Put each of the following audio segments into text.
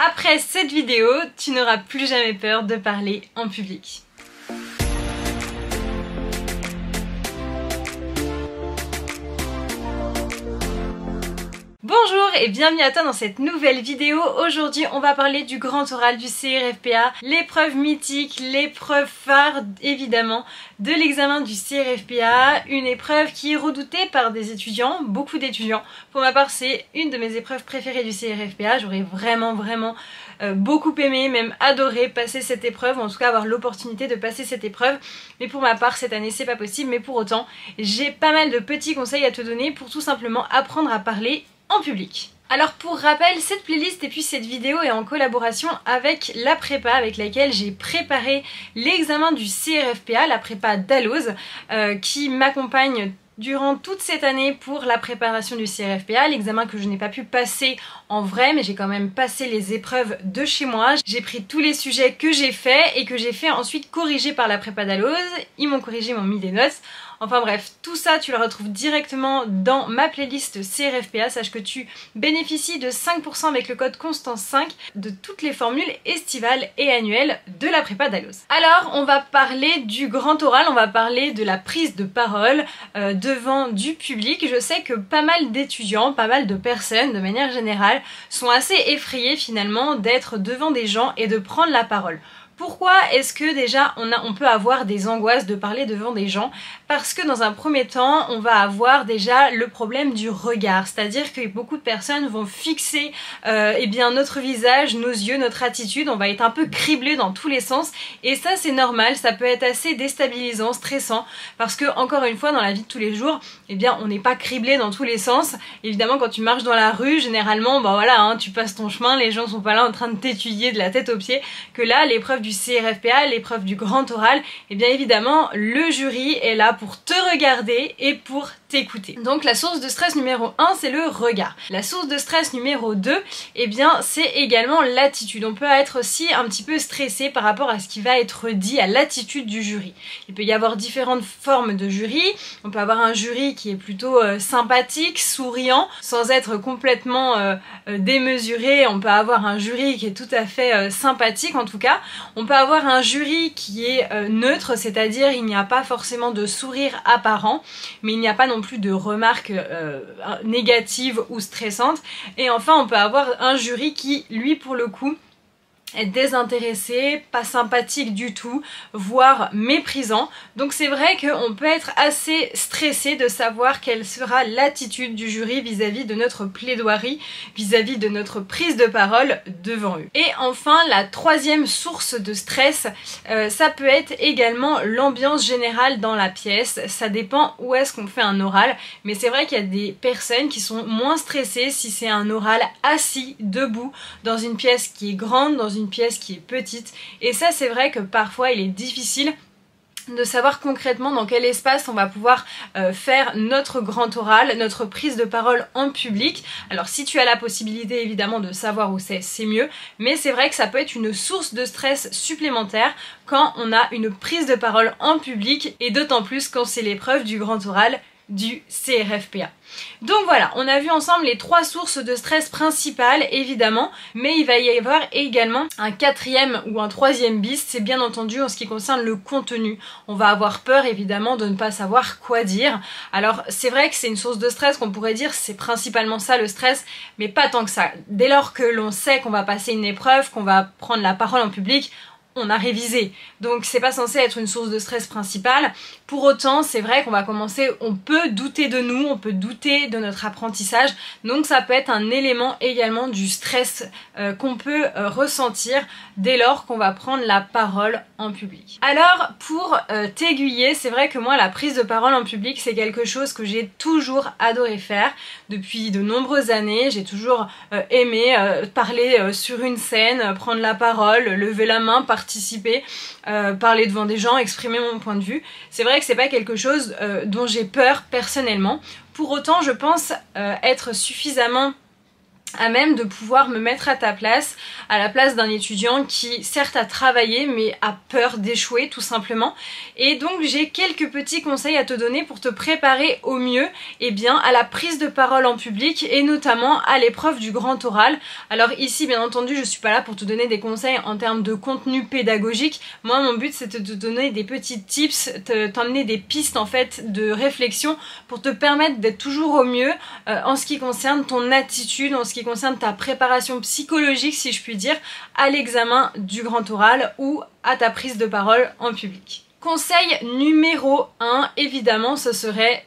Après cette vidéo, tu n'auras plus jamais peur de parler en public. Bonjour et bienvenue à toi dans cette nouvelle vidéo. Aujourd'hui on va parler du grand oral du CRFPA, l'épreuve mythique, l'épreuve phare évidemment de l'examen du CRFPA, une épreuve qui est redoutée par des étudiants, beaucoup d'étudiants. Pour ma part c'est une de mes épreuves préférées du CRFPA, j'aurais vraiment beaucoup aimé, même adoré passer cette épreuve, ou en tout cas avoir l'opportunité de passer cette épreuve. Mais pour ma part cette année c'est pas possible, mais pour autant j'ai pas mal de petits conseils à te donner pour tout simplement apprendre à parler en public. Alors pour rappel, cette playlist et puis cette vidéo est en collaboration avec la prépa avec laquelle j'ai préparé l'examen du CRFPA, la prépa Dalloz, qui m'accompagne durant toute cette année pour la préparation du CRFPA, l'examen que je n'ai pas pu passer en vrai, mais j'ai quand même passé les épreuves de chez moi. J'ai pris tous les sujets que j'ai fait et que j'ai fait ensuite corriger par la prépa Dalloz. Ils m'ont corrigé, m'ont mis des notes. Enfin bref, tout ça tu le retrouves directement dans ma playlist CRFPA. Sache que tu bénéficies de 5% avec le code Constance5 de toutes les formules estivales et annuelles de la prépa Dalloz. Alors on va parler du grand oral, on va parler de la prise de parole devant du public. Je sais que pas mal d'étudiants, pas mal de personnes de manière générale sont assez effrayés finalement d'être devant des gens et de prendre la parole. Pourquoi est-ce que déjà on peut avoir des angoisses de parler devant des gens? Parce que dans un premier temps, on va avoir déjà le problème du regard. C'est-à-dire que beaucoup de personnes vont fixer eh bien, notre visage, nos yeux, notre attitude. On va être un peu criblé dans tous les sens. Et ça c'est normal, ça peut être assez déstabilisant, stressant. Parce que encore une fois, dans la vie de tous les jours, eh bien, on n'est pas criblé dans tous les sens. Évidemment, quand tu marches dans la rue, généralement, bah voilà, hein, tu passes ton chemin, les gens sont pas là en train de t'étudier de la tête aux pieds. Que là, l'épreuve du CRFPA, l'épreuve du grand oral, et bien évidemment le jury est là pour te regarder et pour t'écouter. Donc la source de stress numéro 1 c'est le regard. La source de stress numéro 2, eh bien c'est également l'attitude. On peut être aussi un petit peu stressé par rapport à ce qui va être dit, à l'attitude du jury. Il peut y avoir différentes formes de jury. On peut avoir un jury qui est plutôt sympathique, souriant, sans être complètement démesuré. On peut avoir un jury qui est tout à fait sympathique en tout cas. On peut avoir un jury qui est neutre, c'est-à-dire il n'y a pas forcément de sourire apparent, mais il n'y a pas non plus de remarques négatives ou stressantes. Et enfin on peut avoir un jury qui, lui pour le coup, est désintéressé, pas sympathique du tout, voire méprisant. Donc c'est vrai qu'on peut être assez stressé de savoir quelle sera l'attitude du jury vis-à-vis de notre plaidoirie, vis-à-vis de notre prise de parole devant eux. Et enfin, la troisième source de stress, ça peut être également l'ambiance générale dans la pièce. Ça dépend où est-ce qu'on fait un oral, mais c'est vrai qu'il y a des personnes qui sont moins stressées si c'est un oral assis, debout, dans une pièce qui est grande, dans une pièce qui est petite. Et ça c'est vrai que parfois il est difficile de savoir concrètement dans quel espace on va pouvoir faire notre grand oral, notre prise de parole en public. Alors si tu as la possibilité évidemment de savoir où c'est mieux, mais c'est vrai que ça peut être une source de stress supplémentaire quand on a une prise de parole en public, et d'autant plus quand c'est l'épreuve du grand oral du CRFPA. Donc voilà, on a vu ensemble les trois sources de stress principales évidemment, mais il va y avoir également un quatrième ou un troisième bis, c'est bien entendu en ce qui concerne le contenu. On va avoir peur évidemment de ne pas savoir quoi dire. Alors c'est vrai que c'est une source de stress qu'on pourrait dire c'est principalement ça le stress, mais pas tant que ça. Dès lors que l'on sait qu'on va passer une épreuve, qu'on va prendre la parole en public, on a révisé, donc c'est pas censé être une source de stress principale. Pour autant, c'est vrai qu'on va commencer, on peut douter de nous, on peut douter de notre apprentissage, donc ça peut être un élément également du stress qu'on peut ressentir dès lors qu'on va prendre la parole en public. Alors pour t'aiguiller, c'est vrai que moi la prise de parole en public c'est quelque chose que j'ai toujours adoré faire depuis de nombreuses années. J'ai toujours aimé parler sur une scène, prendre la parole, lever la main, participer, parler devant des gens, exprimer mon point de vue. C'est vrai que c'est pas quelque chose dont j'ai peur personnellement. Pour autant, je pense être suffisamment à même de pouvoir me mettre à ta place, à la place d'un étudiant qui certes a travaillé mais a peur d'échouer tout simplement. Et donc j'ai quelques petits conseils à te donner pour te préparer au mieux à la prise de parole en public et notamment à l'épreuve du grand oral. Alors ici bien entendu je suis pas là pour te donner des conseils en termes de contenu pédagogique. Moi mon but c'est de te donner des petits tips, t'emmener des pistes en fait de réflexion pour te permettre d'être toujours au mieux en ce qui concerne ton attitude, en ce qui concerne ta préparation psychologique si je puis dire à l'examen du grand oral ou à ta prise de parole en public. Conseil numéro 1, évidemment ce serait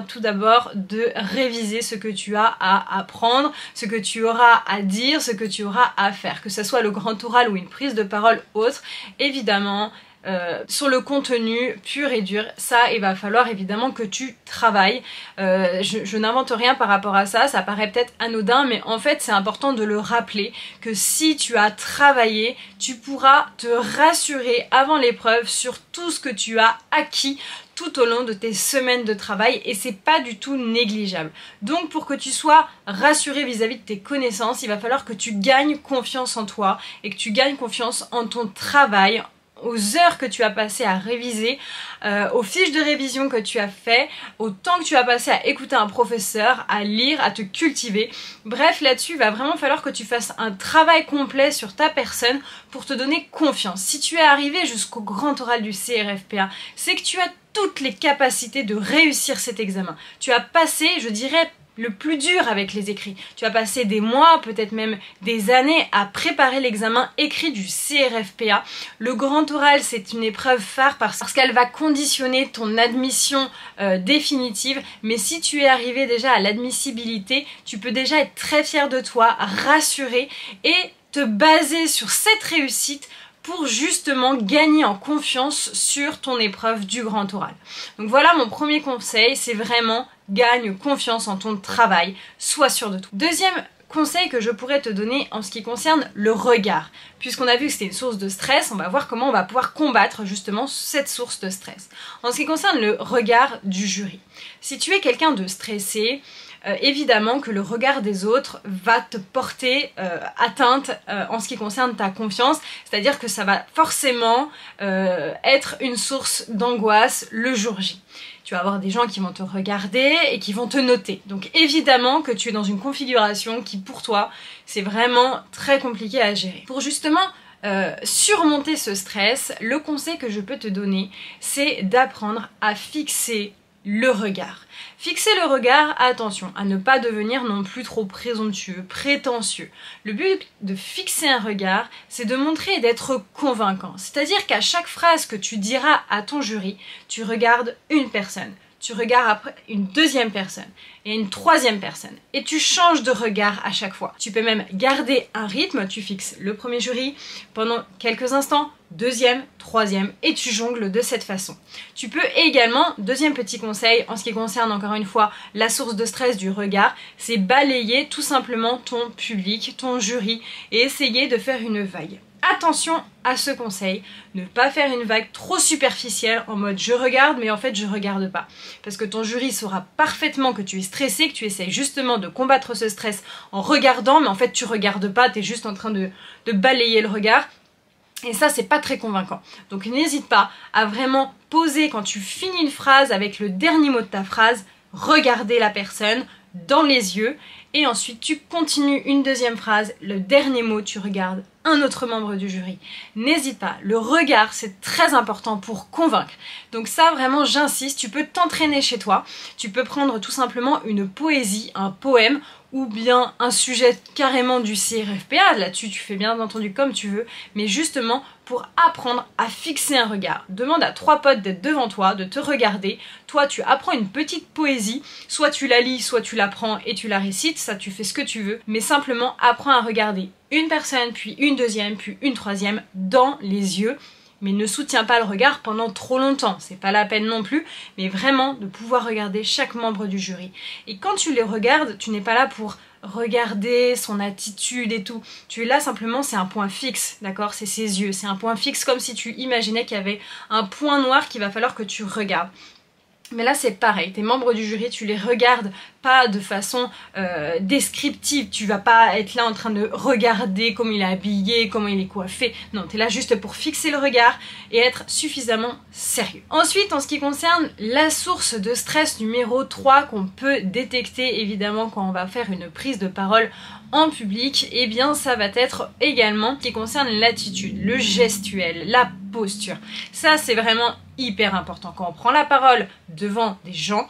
tout d'abord de réviser ce que tu as à apprendre, ce que tu auras à dire, ce que tu auras à faire, que ce soit le grand oral ou une prise de parole autre, évidemment. Sur le contenu pur et dur, ça il va falloir évidemment que tu travailles. Je n'invente rien par rapport à ça, ça paraît peut-être anodin mais en fait c'est important de le rappeler que si tu as travaillé, tu pourras te rassurer avant l'épreuve sur tout ce que tu as acquis tout au long de tes semaines de travail et c'est pas du tout négligeable. Donc pour que tu sois rassuré vis-à-vis de tes connaissances, il va falloir que tu gagnes confiance en toi et que tu gagnes confiance en ton travail, aux heures que tu as passé à réviser, aux fiches de révision que tu as fait, au temps que tu as passé à écouter un professeur, à lire, à te cultiver. Bref, là-dessus, il va vraiment falloir que tu fasses un travail complet sur ta personne pour te donner confiance. Si tu es arrivé jusqu'au grand oral du CRFPA, c'est que tu as toutes les capacités de réussir cet examen. Tu as passé, je dirais, le plus dur avec les écrits. Tu vas passer des mois, peut-être même des années à préparer l'examen écrit du CRFPA. Le grand oral, c'est une épreuve phare parce qu'elle va conditionner ton admission définitive. Mais si tu es arrivé déjà à l'admissibilité, tu peux déjà être très fier de toi, rassuré et te baser sur cette réussite pour justement gagner en confiance sur ton épreuve du grand oral. Donc voilà mon premier conseil, c'est vraiment gagne confiance en ton travail, sois sûr de tout. Deuxième conseil que je pourrais te donner en ce qui concerne le regard. Puisqu'on a vu que c'était une source de stress, on va voir comment on va pouvoir combattre justement cette source de stress. En ce qui concerne le regard du jury, si tu es quelqu'un de stressé, évidemment que le regard des autres va te porter atteinte en ce qui concerne ta confiance, c'est-à-dire que ça va forcément être une source d'angoisse le jour J. Tu vas avoir des gens qui vont te regarder et qui vont te noter. Donc évidemment que tu es dans une configuration qui pour toi c'est vraiment très compliqué à gérer. Pour justement surmonter ce stress, le conseil que je peux te donner c'est d'apprendre à fixer le regard. Fixer le regard, attention à ne pas devenir non plus trop présomptueux, prétentieux. Le but de fixer un regard, c'est de montrer et d'être convaincant. C'est-à-dire qu'à chaque phrase que tu diras à ton jury, tu regardes une personne. Tu regardes après une deuxième personne et une troisième personne et tu changes de regard à chaque fois. Tu peux même garder un rythme, tu fixes le premier jury pendant quelques instants, deuxième, troisième et tu jongles de cette façon. Tu peux également, deuxième petit conseil en ce qui concerne encore une fois la source de stress du regard, c'est balayer tout simplement ton public, ton jury et essayer de faire une vague. Attention à ce conseil, ne pas faire une vague trop superficielle en mode je regarde mais en fait je regarde pas. Parce que ton jury saura parfaitement que tu es stressé, que tu essayes justement de combattre ce stress en regardant mais en fait tu regardes pas, tu es juste en train de balayer le regard. Et ça c'est pas très convaincant. Donc n'hésite pas à vraiment poser quand tu finis une phrase avec le dernier mot de ta phrase, regarder la personne dans les yeux et ensuite tu continues une deuxième phrase, le dernier mot tu regardes un autre membre du jury. N'hésite pas, le regard c'est très important pour convaincre. Donc ça vraiment j'insiste, tu peux t'entraîner chez toi, tu peux prendre tout simplement une poésie, un poème ou bien un sujet carrément du CRFPA, là-dessus tu fais bien entendu comme tu veux, mais justement pour apprendre à fixer un regard. Demande à 3 potes d'être devant toi, de te regarder, toi tu apprends une petite poésie, soit tu la lis, soit tu la prends et tu la récites, ça tu fais ce que tu veux, mais simplement apprends à regarder une personne, puis une deuxième, puis une troisième dans les yeux, mais ne soutiens pas le regard pendant trop longtemps, c'est pas la peine non plus, mais vraiment de pouvoir regarder chaque membre du jury. Et quand tu les regardes, tu n'es pas là pour regarder son attitude et tout, tu es là simplement, c'est un point fixe, d'accord, c'est ses yeux, c'est un point fixe comme si tu imaginais qu'il y avait un point noir qu'il va falloir que tu regardes. Mais là c'est pareil, tes membres du jury, tu les regardes pas de façon descriptive, tu vas pas être là en train de regarder comment il est habillé, comment il est coiffé, non, t'es là juste pour fixer le regard et être suffisamment sérieux. Ensuite, en ce qui concerne la source de stress numéro 3 qu'on peut détecter évidemment quand on va faire une prise de parole en public, et eh bien ça va être également ce qui concerne l'attitude, le gestuel, la posture. Ça c'est vraiment hyper important quand on prend la parole devant des gens,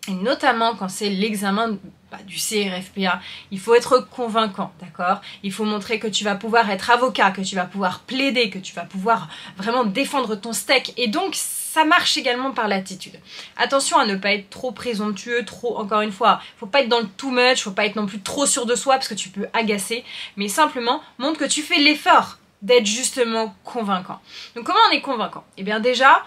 et notamment quand c'est l'examen du CRFPA, il faut être convaincant, d'accord? Il faut montrer que tu vas pouvoir être avocat, que tu vas pouvoir plaider, que tu vas pouvoir vraiment défendre ton steak, et donc ça marche également par l'attitude. Attention à ne pas être trop présomptueux, encore une fois, faut pas être dans le too much, faut pas être non plus trop sûr de soi parce que tu peux agacer, mais simplement montre que tu fais l'effort d'être justement convaincant. Donc comment on est convaincant? Eh bien déjà,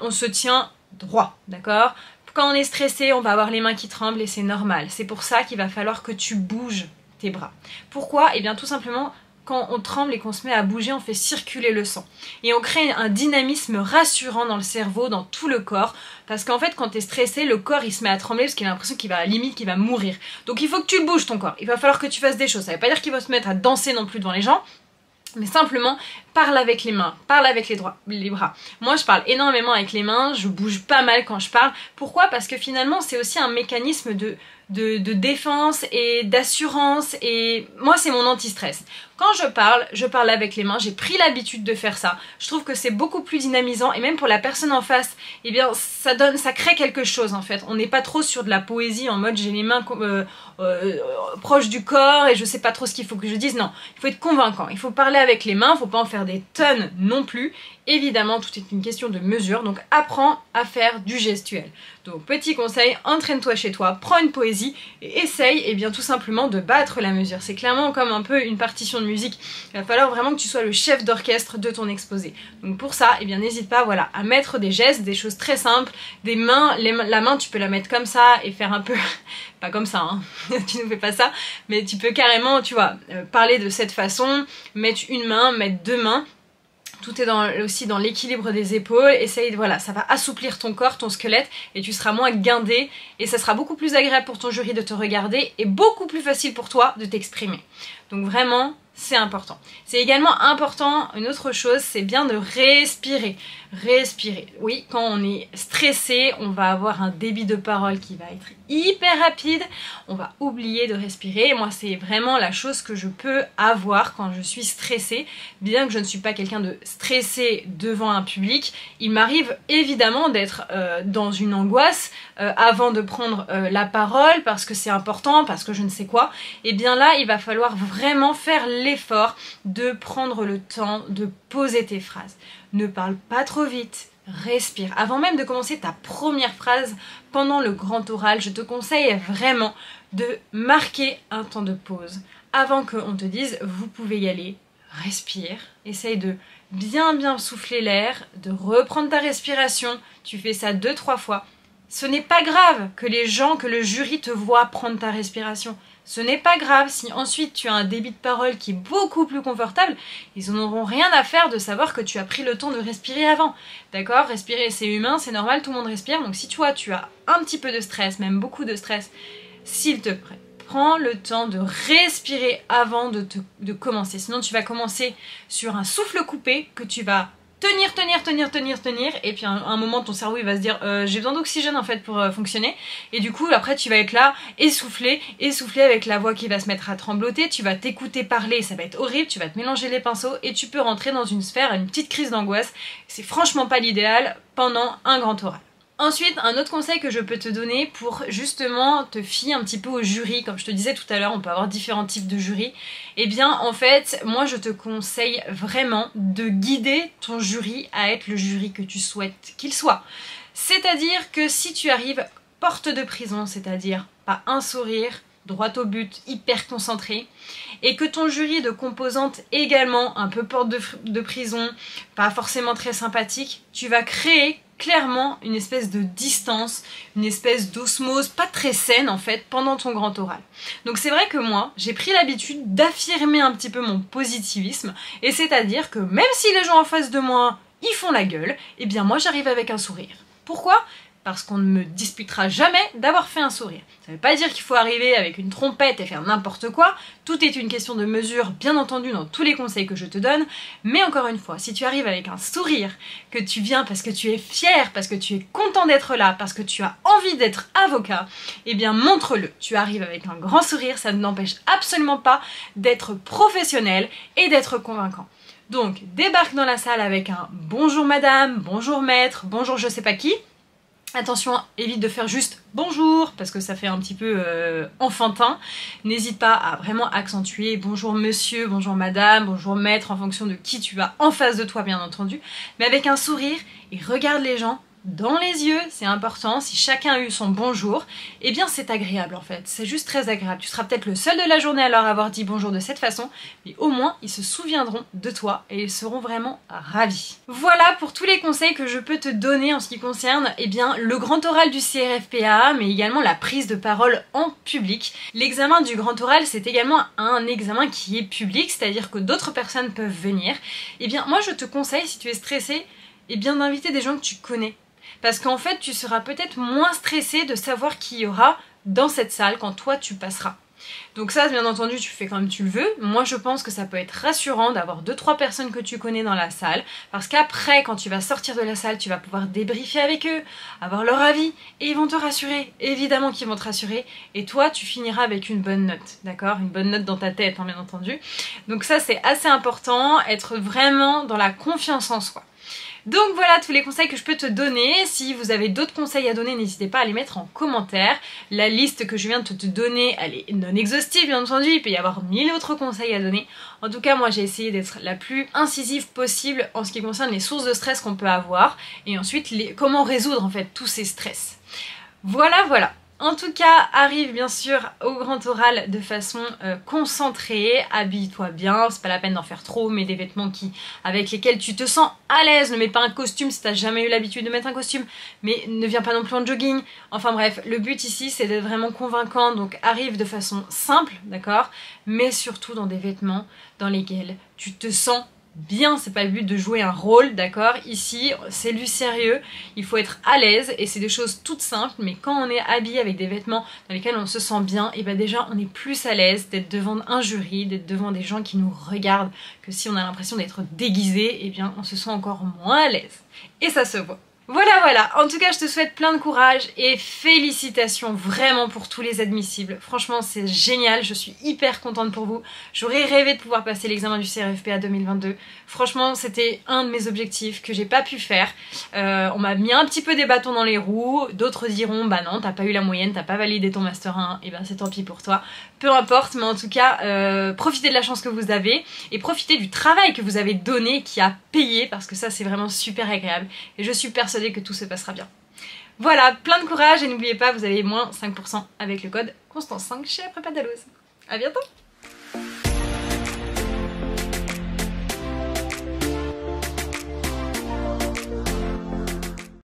on se tient droit, d'accord? Quand on est stressé, on va avoir les mains qui tremblent et c'est normal. C'est pour ça qu'il va falloir que tu bouges tes bras. Pourquoi? Eh bien tout simplement, quand on tremble et qu'on se met à bouger, on fait circuler le sang. Et on crée un dynamisme rassurant dans le cerveau, dans tout le corps. Parce qu'en fait, quand tu es stressé, le corps il se met à trembler parce qu'il a l'impression qu'il va limite qu'il va mourir. Donc il faut que tu le bouges ton corps. Il va falloir que tu fasses des choses. Ça ne veut pas dire qu'il va se mettre à danser non plus devant les gens. Mais simplement, parle avec les mains, parle avec les bras. Moi, je parle énormément avec les mains, je bouge pas mal quand je parle. Pourquoi? Parce que finalement, c'est aussi un mécanisme de défense et d'assurance, et moi, c'est mon anti-stress. Quand je parle avec les mains, j'ai pris l'habitude de faire ça. Je trouve que c'est beaucoup plus dynamisant, et même pour la personne en face, eh bien, ça crée quelque chose en fait. On n'est pas trop sur de la poésie en mode j'ai les mains proches du corps et je sais pas trop ce qu'il faut que je dise. Non, il faut être convaincant. Il faut parler avec les mains, il faut pas en faire des tonnes non plus. Évidemment, tout est une question de mesure, donc apprends à faire du gestuel. Donc petit conseil, entraîne-toi chez toi, prends une poésie et essaye tout simplement de battre la mesure. C'est clairement comme un peu une partition de musique. Il va falloir vraiment que tu sois le chef d'orchestre de ton exposé. Donc pour ça, n'hésite pas à mettre des gestes, des choses très simples, des mains, la main tu peux la mettre comme ça et faire un peu, pas comme ça, hein, tu ne fais pas ça, mais tu peux carrément, tu vois, parler de cette façon, mettre une main, mettre deux mains. Tout est aussi dans l'équilibre des épaules, essaye, ça va assouplir ton corps, ton squelette, et tu seras moins guindé, et ça sera beaucoup plus agréable pour ton jury de te regarder, et beaucoup plus facile pour toi de t'exprimer. Donc vraiment, c'est important. C'est également important, une autre chose, c'est bien de respirer. Respirer. Oui, quand on est stressé, on va avoir un débit de parole qui va être hyper rapide, on va oublier de respirer. Moi, c'est vraiment la chose que je peux avoir quand je suis stressée. Bien que je ne suis pas quelqu'un de stressé devant un public, il m'arrive évidemment d'être dans une angoisse avant de prendre la parole, parce que c'est important, parce que je ne sais quoi. Et bien là, il va falloir vraiment faire l'effort de prendre le temps de poser tes phrases. Ne parle pas trop vite, respire. Avant même de commencer ta première phrase pendant le grand oral, je te conseille vraiment de marquer un temps de pause. Avant qu'on te dise, vous pouvez y aller, respire. Essaye de bien souffler l'air, de reprendre ta respiration. Tu fais ça 2-3 fois. Ce n'est pas grave que le jury te voit prendre ta respiration. Ce n'est pas grave si ensuite tu as un débit de parole qui est beaucoup plus confortable, ils n'en auront rien à faire de savoir que tu as pris le temps de respirer avant. D'accord? Respirer c'est humain, c'est normal, tout le monde respire, donc si toi tu as un petit peu de stress, même beaucoup de stress, s'il te plaît, prends le temps de respirer avant de commencer. Sinon tu vas commencer sur un souffle coupé que tu vas tenir, et puis à un moment ton cerveau il va se dire j'ai besoin d'oxygène en fait pour fonctionner, et du coup après tu vas être là, essoufflé avec la voix qui va se mettre à trembloter, tu vas t'écouter parler, ça va être horrible, tu vas te mélanger les pinceaux et tu peux rentrer dans une petite crise d'angoisse. C'est franchement pas l'idéal pendant un grand oral. Ensuite, un autre conseil que je peux te donner pour justement te fier un petit peu au jury, comme je te disais tout à l'heure, on peut avoir différents types de jury. Eh bien, en fait, moi je te conseille vraiment de guider ton jury à être le jury que tu souhaites qu'il soit. C'est-à-dire que si tu arrives porte de prison, c'est-à-dire pas un sourire, droit au but, hyper concentré, et que ton jury de composantes également un peu porte de prison, pas forcément très sympathique, tu vas créer clairement une espèce de distance, une espèce d'osmose pas très saine en fait pendant ton grand oral. Donc c'est vrai que moi j'ai pris l'habitude d'affirmer un petit peu mon positivisme, et c'est-à-dire que même si les gens en face de moi ils font la gueule, eh bien moi j'arrive avec un sourire. Pourquoi ? parce qu'on ne me disputera jamais d'avoir fait un sourire. Ça veut pas dire qu'il faut arriver avec une trompette et faire n'importe quoi, tout est une question de mesure, bien entendu, dans tous les conseils que je te donne, mais encore une fois, si tu arrives avec un sourire, que tu viens parce que tu es fier, parce que tu es content d'être là, parce que tu as envie d'être avocat, eh bien montre-le. Tu arrives avec un grand sourire, ça ne n'empêche absolument pas d'être professionnel et d'être convaincant. Donc, débarque dans la salle avec un bonjour madame, bonjour maître, bonjour je sais pas qui. Attention, évite de faire juste bonjour parce que ça fait un petit peu enfantin. N'hésite pas à vraiment accentuer bonjour monsieur, bonjour madame, bonjour maître en fonction de qui tu as en face de toi bien entendu. Mais avec un sourire et regarde les gens dans les yeux, c'est important. Si chacun a eu son bonjour, eh bien c'est agréable en fait. C'est juste très agréable. Tu seras peut-être le seul de la journée à leur avoir dit bonjour de cette façon, mais au moins ils se souviendront de toi et ils seront vraiment ravis. Voilà pour tous les conseils que je peux te donner en ce qui concerne le grand oral du CRFPA, mais également la prise de parole en public. L'examen du grand oral, c'est également un examen qui est public, c'est-à-dire que d'autres personnes peuvent venir. Moi je te conseille, si tu es stressé, d'inviter des gens que tu connais. Parce qu'en fait, tu seras peut-être moins stressé de savoir qui y aura dans cette salle quand toi tu passeras. Donc ça, bien entendu, tu fais comme tu le veux. Moi, je pense que ça peut être rassurant d'avoir 2-3 personnes que tu connais dans la salle. Parce qu'après, quand tu vas sortir de la salle, tu vas pouvoir débriefer avec eux, avoir leur avis. Et ils vont te rassurer. Évidemment qu'ils vont te rassurer. Et toi, tu finiras avec une bonne note. D'accord? Une bonne note dans ta tête, hein, bien entendu. Donc ça, c'est assez important. Être vraiment dans la confiance en soi. Donc voilà tous les conseils que je peux te donner. Si vous avez d'autres conseils à donner, n'hésitez pas à les mettre en commentaire. La liste que je viens de te donner, elle est non exhaustive bien entendu, il peut y avoir 1000 autres conseils à donner. En tout cas, moi j'ai essayé d'être la plus incisive possible en ce qui concerne les sources de stress qu'on peut avoir et ensuite comment résoudre en fait tous ces stress. Voilà. En tout cas, arrive bien sûr au grand oral de façon concentrée, habille-toi bien, c'est pas la peine d'en faire trop, mets des vêtements avec lesquels tu te sens à l'aise, ne mets pas un costume si t'as jamais eu l'habitude de mettre un costume, mais ne viens pas non plus en jogging, enfin bref, le but ici c'est d'être vraiment convaincant, donc arrive de façon simple, d'accord, mais surtout dans des vêtements dans lesquels tu te sens bien, c'est pas le but de jouer un rôle, d'accord? Ici, c'est du sérieux, il faut être à l'aise et c'est des choses toutes simples, mais quand on est habillé avec des vêtements dans lesquels on se sent bien, et déjà on est plus à l'aise d'être devant un jury, d'être devant des gens qui nous regardent, que si on a l'impression d'être déguisé, on se sent encore moins à l'aise. Et ça se voit. Voilà, en tout cas je te souhaite plein de courage et félicitations vraiment pour tous les admissibles. Franchement c'est génial, je suis hyper contente pour vous. J'aurais rêvé de pouvoir passer l'examen du CRFPA 2022. Franchement c'était un de mes objectifs que j'ai pas pu faire. On m'a mis un petit peu des bâtons dans les roues, d'autres diront bah non t'as pas eu la moyenne, t'as pas validé ton master 1, et c'est tant pis pour toi. Peu importe, mais en tout cas profitez de la chance que vous avez et profitez du travail que vous avez donné qui a payé parce que ça c'est vraiment super agréable et je suis persuadée que tout se passera bien. Voilà, plein de courage et n'oubliez pas, vous avez moins 5% avec le code Constance5 chez La Prépa Dalloz. À bientôt!